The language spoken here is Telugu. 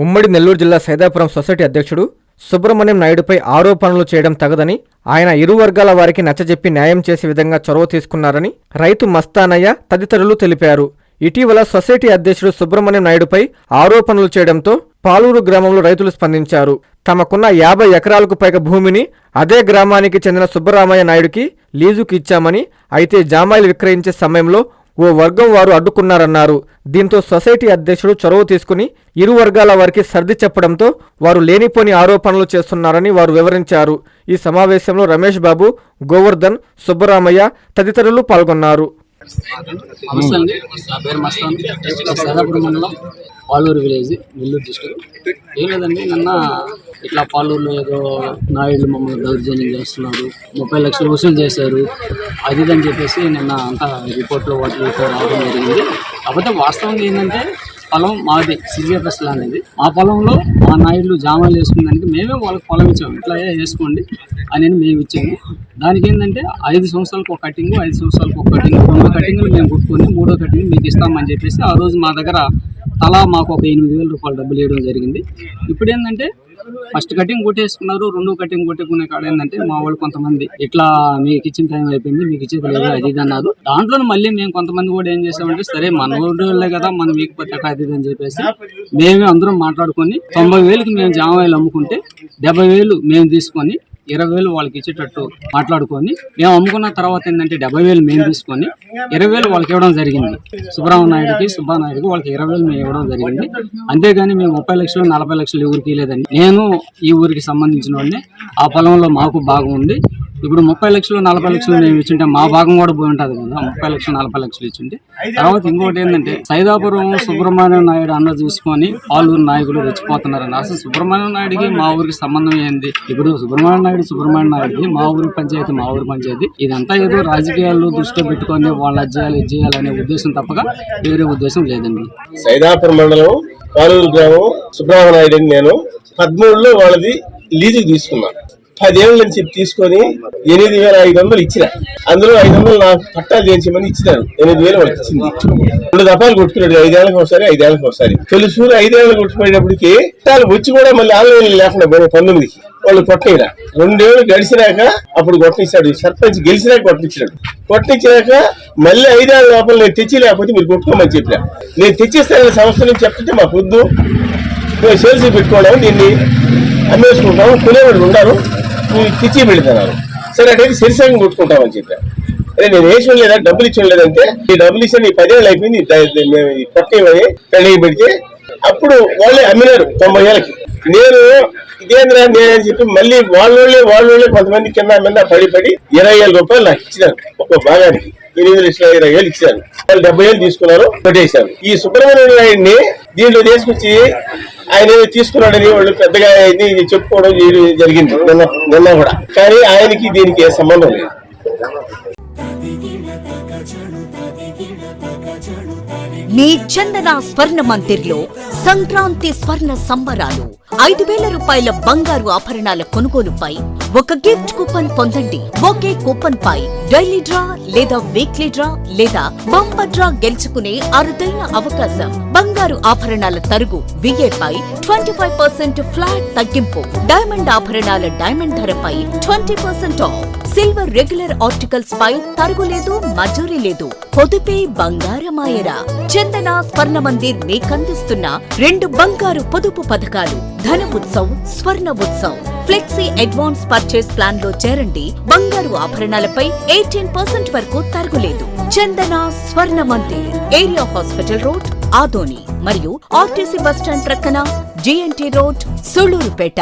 ఉమ్మడి నెల్లూరు జిల్లా సైదాపురం సొసైటీ అధ్యక్షుడు సుబ్రహ్మణ్యం నాయుడుపై ఆరోపణలు చేయడం తగదని, ఆయన ఇరు వర్గాల వారికి నచ్చజెప్పి న్యాయం చేసే విధంగా చొరవ తీసుకున్నారని రైతు మస్తానయ్య తదితరులు తెలిపారు. ఇటీవల సొసైటీ అధ్యక్షుడు సుబ్రహ్మణ్యం నాయుడుపై ఆరోపణలు చేయడంతో పాలూరు గ్రామంలో రైతులు స్పందించారు. తమకున్న 50 ఎకరాలకు పైగా భూమిని అదే గ్రామానికి చెందిన సుబ్బరామయ్య నాయుడుకి లీజుకు ఇచ్చామని, అయితే జామాయిలు విక్రయించే సమయంలో ఓ వర్గం వారు అడ్డుకున్నారన్నారు. దీంతో సొసైటీ అధ్యక్షుడు చొరవ తీసుకుని ఇరు వర్గాల వారికి సర్ది చెప్పడంతో వారు లేనిపోని ఆరోపణలు చేస్తున్నారని వారు వివరించారు. ఈ సమావేశంలో రమేష్ బాబు, గోవర్ధన్, సుబ్బరామయ్య తదితరులు పాల్గొన్నారు. Paluru village, Nellore district. ఏం లేదండి, నిన్న ఇట్లా పాలూరులో ఏదో నాయుడు మమ్మల్ని దౌర్జన్యం చేస్తున్నారు, 30 లక్షలు వసూలు చేశారు, అది ఇదని చెప్పేసి నిన్న అంతా రిపోర్ట్లో వాటిలో రావడం జరిగింది. కాకపోతే వాస్తవంగా ఏంటంటే పొలం మాది, సిజిఎఫ్ఎస్ అనేది మా పొలంలో మా నాయుడులు జామాలు వేసుకునేదానికి మేమే వాళ్ళకి పొలం ఇచ్చాము. ఇట్లా వేసుకోండి అని మేము ఇచ్చాము. దానికి ఏంటంటే 5 సంవత్సరాలకు ఒక కటింగ్, 5 సంవత్సరాలకు ఒక కటింగ్, 2 కటింగ్లు మేము కొట్టుకొని 3వ కటింగ్ మీకు ఇస్తామని చెప్పేసి ఆ రోజు మా దగ్గర తలా మాకు ఒక 8,000 రూపాయలు డబ్బులు ఇవ్వడం జరిగింది. ఇప్పుడు ఏంటంటే ఫస్ట్ కటింగ్ కొట్టేసుకున్నారు, 2వ కటింగ్ కొట్టుకునే కాడ ఏంటంటే మా వాళ్ళు కొంతమంది ఇట్లా మీకు ఇచ్చిన టైం అయిపోయింది, మీకు ఇచ్చేది లేదు, అది ఇది అన్నారు. దాంట్లో మళ్ళీ మేము కొంతమంది కూడా ఏం చేసామంటే, సరే మన ఊళ్ళో కదా మనం వీకపోతే అది అని చెప్పేసి మేమే అందరం మాట్లాడుకొని 90,000కి మేము జామాయిలు అమ్ముకుంటే 70,000 మేము తీసుకొని 20,000 వాళ్ళకి ఇచ్చేటట్టు మాట్లాడుకొని మేము అమ్ముకున్న తర్వాత ఏంటంటే 70,000 మేము తీసుకొని 20,000 వాళ్ళకి ఇవ్వడం జరిగింది. సుబ్రహ్మణ్యుడికి, సుబ్బానాయుడికి వాళ్ళకి 20,000 మేము ఇవ్వడం జరిగింది. అంతేగాని మేము 30 లక్షలు 40 లక్షలు ఊరికి లేదండి. నేను ఈ ఊరికి సంబంధించిన వాడిని, ఆ పొలంలో మాకు భాగం ఉంది. ఇప్పుడు 30 లక్షలు 40 లక్షలు మేము ఇచ్చింటే మా భాగం కూడా పోయి ఉంటుంది కదా. 30 లక్షలు 40 లక్షలు ఇచ్చింటే తర్వాత ఇంకోటి ఏంటంటే సైదాపురం సుబ్రహ్మణ్యం నాయుడు అన్న చూసుకొని పాలూరు నాయకులు రెచ్చిపోతున్నారని. అసలు సుబ్రహ్మణ్యం నాయుడికి మా ఊరికి సంబంధం ఏంది? ఇప్పుడు సుబ్రహ్మణ్యం నాయుడికి మా ఊరి పంచాయతీ ఇదంతా ఏదో రాజకీయాలు దృష్టిలో పెట్టుకొని వాళ్ళు అది చేయాలి ఇది చేయాలనే ఉద్దేశం తప్పక వేరే ఉద్దేశం లేదండి. సైదాపురం మండలం పాలూరు గ్రామం సుబ్రహ్మణ్యం నాయుడు నేను 13లో వాళ్ళది లీజుకు తీసుకున్నాను. 10 ఏళ్ళ నుంచి తీసుకొని 8,500 ఇచ్చిన. అందులో 500 నాకు పట్టాలు చేయించమని ఇచ్చినారు. 8,000 వాళ్ళకి ఇచ్చింది. 2 దఫాలు కొట్టుకున్నాడు, 5 ఏళ్ళకి ఒకసారి. తెలుసు 5 ఏళ్ళు కొట్టుకునేటప్పటికి పట్టాలు వచ్చి కూడా మళ్ళీ ఆన్లైన్ లేకుండా 19కి వాళ్ళు కొట్టేయరా. 2 ఏళ్ళు గడిచినాక అప్పుడు కొట్టనిచ్చాడు. సర్పంచ్ గెలిచినాక కొట్టనిచ్చినాక మళ్ళీ 5 ఏళ్ళ లోపల నేను తెచ్చి లేకపోతే మీరు కొట్టుకోమని చెప్పినా. నేను తెచ్చిస్తానని సంవత్సరం నుంచి చెప్తుంటే మా పొద్దు మేము సేల్స్ పెట్టుకోవడం, దీన్ని అమ్మేసుకుంటాము, కొనేవాడు ఉన్నారు, తెచ్చి పెడతారు. సరే అటైతే శరీరంగా కొట్టుకుంటామని చెప్పాను. అదే నేను వేసిన లేదా డబ్బులు ఇచ్చిన లేదంటే ఈ డబ్బులు ఇచ్చిన 10 ఏళ్ళు అయిపోయింది కొట్టేమని పెళ్ళి పెడితే అప్పుడు వాళ్ళే అమ్మినారు 90 ఏళ్ళకి. నేను ఇదేంద్రా నేనని చెప్పి మళ్ళీ వాళ్ళే కొంతమంది కింద పడి 20,000 రూపాయలు నాకు ఇచ్చినారు. ఒక భాగానికి 8,20,000 ఇచ్చారు. వాళ్ళు 70,000 తీసుకున్నారు, కొట్టేశారు. ఈ సుబ్రహ్మణ్యం నాయుడిని దీంట్లో తీసుకొచ్చి ఆయన తీసుకున్నాడని వాళ్ళు పెద్దగా చెప్పుకోవడం జరిగింది నిన్న కూడా. కానీ ఆయనకి దీనికి ఏ సంబంధం లేదు. మీ చందన స్వర్ణ మందిర్లో సంక్రాంతి స్వర్ణ సంబరాలు. 5,000 రూపాయల బంగారు ఆభరణాల కొనుగోలుపై ఒక గిఫ్ట్ కూపన్ పొందండి. ఒకే కూపన్ పై డైలీ డ్రా లేదా వీక్లీ డ్రా లేదా బంపర్ డ్రా గెలుచుకునే అరుదైన అవకాశం. బంగారు ఆభరణాల తరుగు VA పై 25% ఫ్లాట్ తగ్గింపు. డైమండ్ ఆభరణాల డైమండ్ ధరపై 20% ఆఫ్. సిల్వర్ రెగ్యులర్ ఆర్టికల్స్ పై తరుగులేదు, మజూరీ లేదు. పొదుపే బంగారమాయరా. చందన స్వర్ణ మందిర్ మీకందిస్తున్న 2 బంగారు పొదుపు పథకాలు. ధన ఉత్సవ్, స్వర్ణ Utsav. Flexi advance purchase plan లో చేరండి. బంగారు ఆభరణాలపై 18% వరకు తరుగులేదు. చందన స్వర్ణ Mandir, area hospital road, Adoni మరియు ఆర్టీసీ బస్టాండ్ ప్రక్కన GNT రోడ్, సూళ్లూరుపేట.